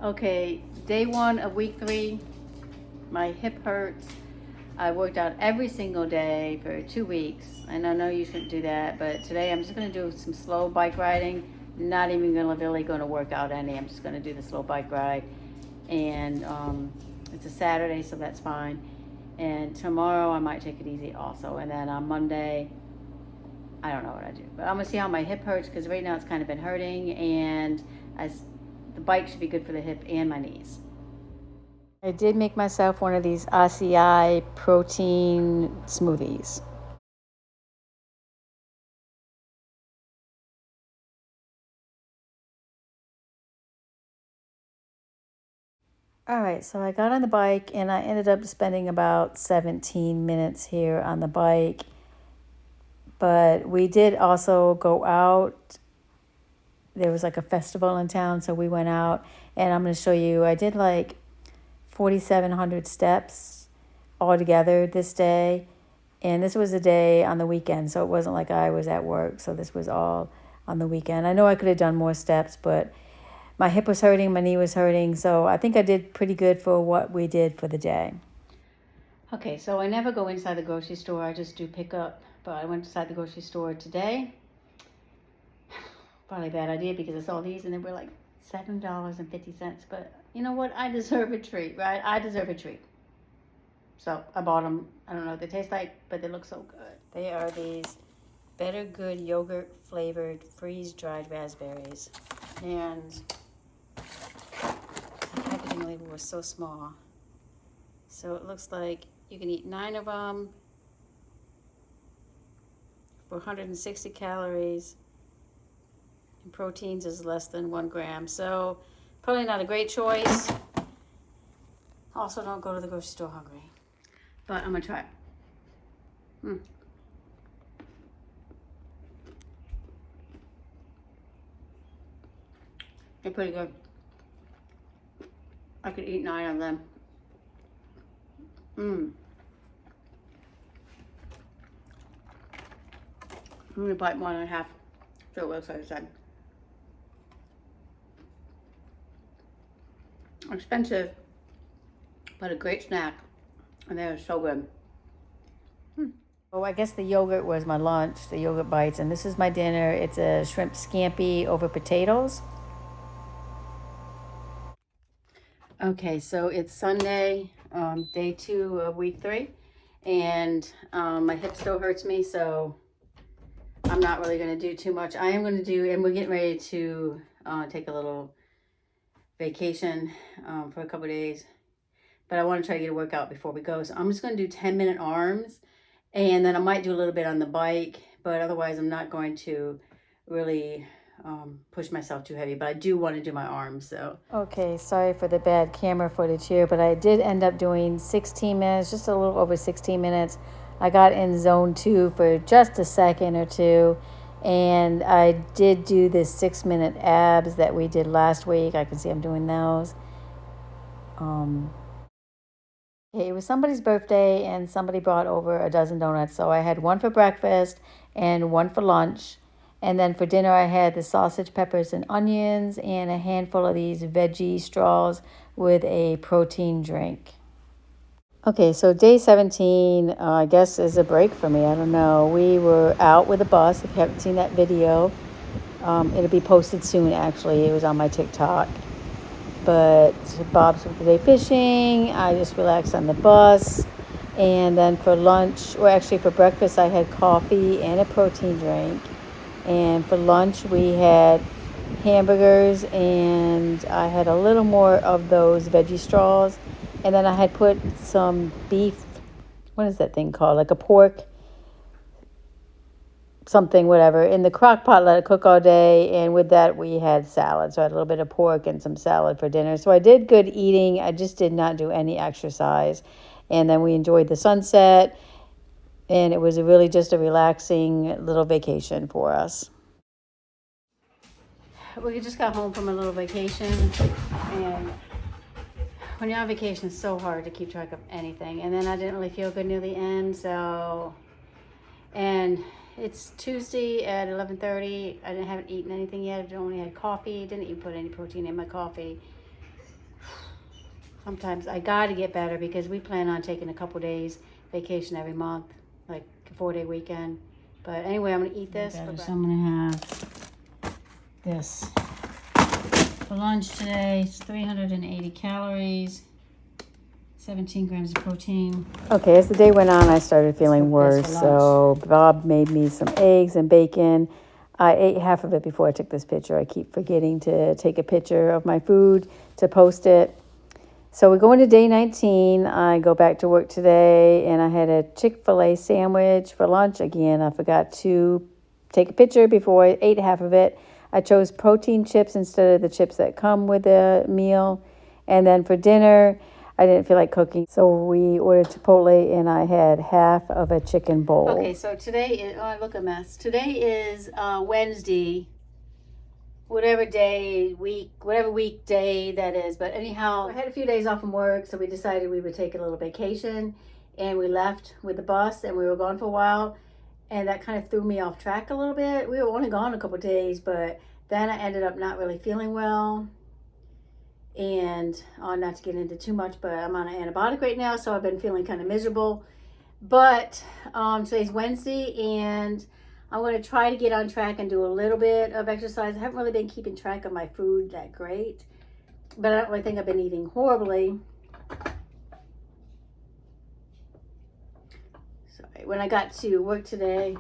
Okay, day 1 of week 3, my hip hurts. I worked out every single day for 2 weeks, and I know you shouldn't do that, but today I'm just gonna do some slow bike riding. Not even really gonna work out any. I'm just gonna do the slow bike ride, and it's a Saturday, so that's fine. And tomorrow I might take it easy also, and then on Monday, I don't know what I do, but I'm gonna see how my hip hurts because right now it's kind of been hurting, and as the bike should be good for the hip and my knees. I did make myself one of these RCI protein smoothies. All right, so I got on the bike and I ended up spending about 17 minutes here on the bike. But we did also go out. There was like a festival in town, so we went out, and I'm going to show you. I did like 4,700 steps altogether this day. And this was a day on the weekend, so it wasn't like I was at work. So this was all on the weekend. I know I could have done more steps, but my hip was hurting, my knee was hurting. So I think I did pretty good for what we did for the day. Okay, so I never go inside the grocery store. I just do pickup. But I went inside the grocery store today. Probably a bad idea because I saw these and they were like $7.50. But you know what? I deserve a treat, right? I deserve a treat. So I bought them. I don't know what they taste like, but they look so good. They are these Better Good yogurt flavored freeze dried raspberries. And the packaging label was so small. So it looks like you can eat 9 of them for 160 calories. And proteins is less than 1 gram. So probably not a great choice. Also, don't go to the grocery store hungry. But I'm gonna try it. They're pretty good. I could eat 9 of them. I'm gonna bite 1.5 so it looks like I said. Expensive, but a great snack. And they're so good. Oh, I guess the yogurt was my lunch, the yogurt bites, and this is my dinner. It's a shrimp scampi over potatoes. Okay, so it's Sunday, day 2 of week 3, and my hip still hurts me, so I'm not really going to do too much. I am going to do, and we're getting ready to take a little vacation for a couple days, but I want to try to get a workout before we go. So I'm just going to do 10-minute arms, and then I might do a little bit on the bike, but otherwise I'm not going to really push myself too heavy, but I do want to do my arms. So okay, sorry for the bad camera footage here, but I did end up doing 16 minutes, just a little over 16 minutes. I got in zone 2 for just a second or two, and I did do the 6-minute abs that we did last week. I can see I'm doing those. It was somebody's birthday, and somebody brought over a dozen donuts. So I had one for breakfast and one for lunch. And then for dinner, I had the sausage, peppers, and onions, and a handful of these veggie straws with a protein drink. Okay, so day 17, I guess, is a break for me. I don't know. We were out with a bus. If you haven't seen that video, it'll be posted soon, actually. It was on my TikTok. But Bob's went today fishing. I just relaxed on the bus. And then for lunch, or actually for breakfast, I had coffee and a protein drink. And for lunch, we had hamburgers, and I had a little more of those veggie straws. And then I had put some beef, what is that thing called? Like a pork something, whatever, in the crock pot, let it cook all day. And with that, we had salad. So I had a little bit of pork and some salad for dinner. So I did good eating. I just did not do any exercise. And then we enjoyed the sunset. And it was really just a relaxing little vacation for us. We just got home from a little vacation. And when you're on vacation, it's so hard to keep track of anything. And then I didn't really feel good near the end. And it's Tuesday at 11:30. I haven't eaten anything yet. I only had coffee. Didn't even put any protein in my coffee. Sometimes I gotta get better because we plan on taking a couple days vacation every month, like a 4-day weekend. But anyway, I'm gonna eat this. So I'm gonna have this for lunch today. It's 380 calories, 17 grams of protein. Okay, as the day went on, I started feeling worse. So Bob made me some eggs and bacon. I ate half of it before I took this picture. I keep forgetting to take a picture of my food to post it. So we're going to day 19. I go back to work today, and I had a Chick-fil-A sandwich for lunch. Again, I forgot to take a picture before I ate half of it. I chose protein chips instead of the chips that come with the meal. And then for dinner, I didn't feel like cooking, so we ordered Chipotle, and I had half of a chicken bowl. Okay, so today is, oh, I look a mess. Today is Wednesday, whatever day, week, whatever weekday that is. But anyhow, I had a few days off from work, so we decided we would take a little vacation, and we left with the bus, and we were gone for a while, and that kind of threw me off track a little bit. We were only gone a couple of days, but then I ended up not really feeling well. And not to get into too much, but I'm on an antibiotic right now, so I've been feeling kind of miserable. But today's Wednesday, and I'm going to try to get on track and do a little bit of exercise. I haven't really been keeping track of my food that great, but I don't really think I've been eating horribly. Sorry. When I got to work today,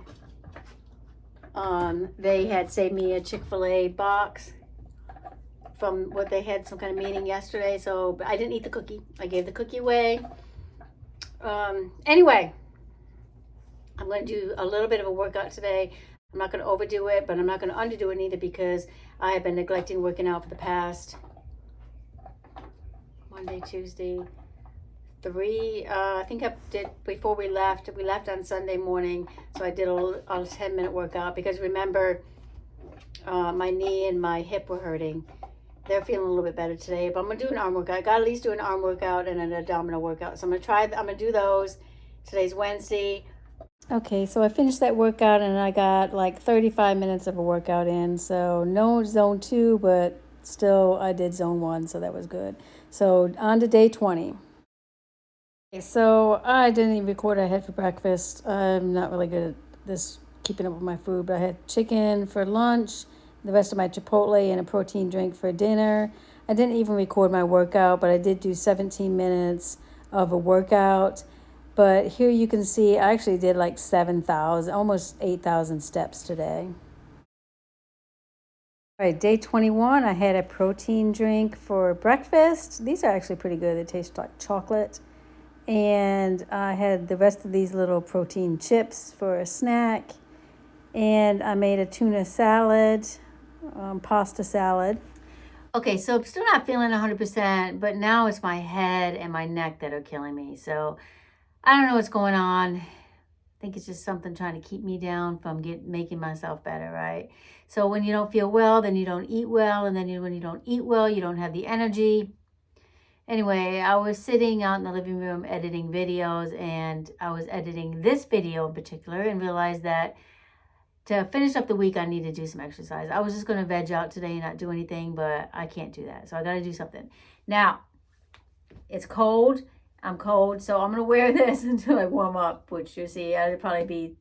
they had saved me a Chick-fil-A box from what they had some kind of meeting yesterday. So I didn't eat the cookie. I gave the cookie away. Anyway, I'm going to do a little bit of a workout today. I'm not going to overdo it, but I'm not going to underdo it either because I have been neglecting working out for the past Monday, Tuesday, I think I did before we left. We left on Sunday morning, so I did a 10-minute workout because remember, my knee and my hip were hurting. They're feeling a little bit better today, but I'm going to do an arm workout. I got to at least do an arm workout and an abdominal workout. So I'm going to do those. Today's Wednesday. Okay, so I finished that workout and I got like 35 minutes of a workout in. So no zone 2, but still I did zone 1, so that was good. So on to day 20. Okay, so I didn't even record what I had for breakfast. I'm not really good at this, keeping up with my food, but I had chicken for lunch, the rest of my Chipotle, and a protein drink for dinner. I didn't even record my workout, but I did do 17 minutes of a workout. But here you can see I actually did like 7,000, almost 8,000 steps today. All right, day 21, I had a protein drink for breakfast. These are actually pretty good. They taste like chocolate. And I had the rest of these little protein chips for a snack. And I made a tuna salad, pasta salad. Okay, so I'm still not feeling 100%, but now it's my head and my neck that are killing me. So I don't know what's going on. I think it's just something trying to keep me down from making myself better, right? So when you don't feel well, then you don't eat well. And then when you don't eat well, you don't have the energy. Anyway, I was sitting out in the living room editing videos, and I was editing this video in particular and realized that to finish up the week, I need to do some exercise. I was just going to veg out today and not do anything, but I can't do that. So I got to do something. Now, it's cold. I'm cold, so I'm going to wear this until I warm up, which you'll see, I'll probably be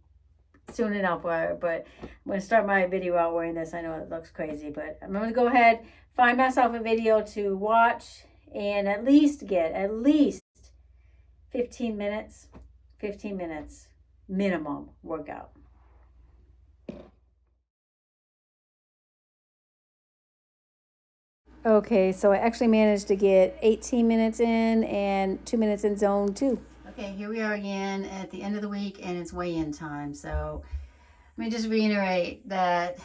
soon enough. But I'm going to start my video out wearing this. I know it looks crazy, but I'm going to go ahead, find myself a video to watch, and at least get 15 minutes minimum workout. Okay, so I actually managed to get 18 minutes in and 2 minutes in zone 2. Okay, here we are again at the end of the week, and it's weigh-in time. So let me just reiterate that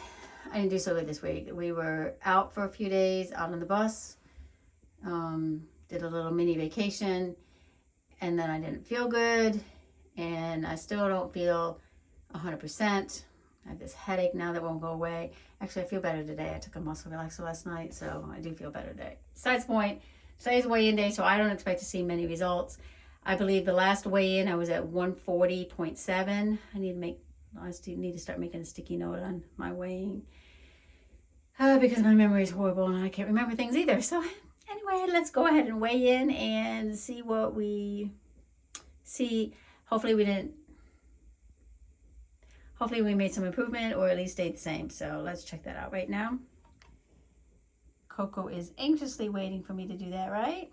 I didn't do so good this week. We were out for a few days out on the bus, did a little mini vacation, and then I didn't feel good, and I still don't feel 100%. I have this headache now that won't go away. Actually, I feel better today. I took a muscle relaxer last night, so I do feel better today. Besides the point, today's weigh-in day, so I don't expect to see many results. I believe the last weigh-in, I was at 140.7. I need to start making a sticky note on my weighing because my memory is horrible and I can't remember things either. So anyway, let's go ahead and weigh in and see what we see. Hopefully we made some improvement or at least stayed the same. So let's check that out right now. Coco is anxiously waiting for me to do that, right?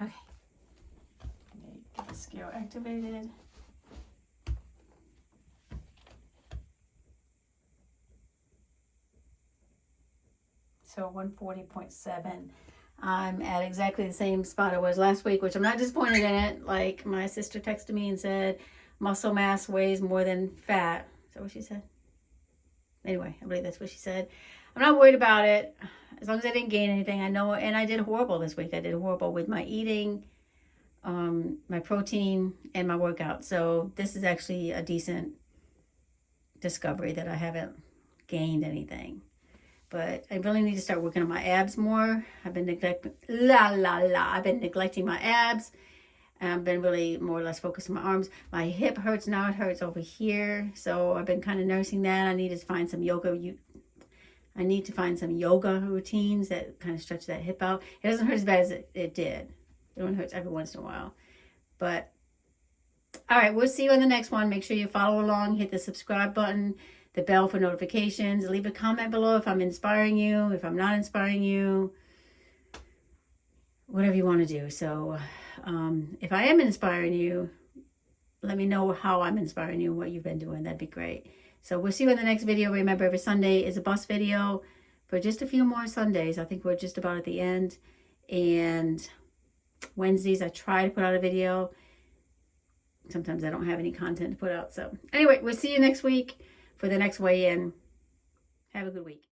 Okay. Get the scale activated. So 140.7. I'm at exactly the same spot I was last week, which I'm not disappointed in it. Like my sister texted me and said, muscle mass weighs more than fat. Is that what she said? Anyway, I believe that's what she said. I'm not worried about it. As long as I didn't gain anything, I know. And I did horrible this week. I did horrible with my eating, my protein, and my workout. So this is actually a decent discovery that I haven't gained anything. But I really need to start working on my abs more. I've been neglecting my abs. I've been really more or less focused on my arms. My hip hurts now. It hurts over here. So I've been kind of nursing that. I need to find some yoga. I need to find some yoga routines that kind of stretch that hip out. It doesn't hurt as bad as it did. It only hurts every once in a while. But, all right, we'll see you on the next one. Make sure you follow along. Hit the subscribe button, the bell for notifications. Leave a comment below if I'm inspiring you, if I'm not inspiring you, whatever you want to do. So if I am inspiring you, let me know how I'm inspiring you, what you've been doing. That'd be great. So we'll see you in the next video. Remember, every Sunday is a bus video for just a few more Sundays. I think we're just about at the end. And Wednesdays, I try to put out a video. Sometimes I don't have any content to put out. So anyway, we'll see you next week for the next weigh-in. Have a good week.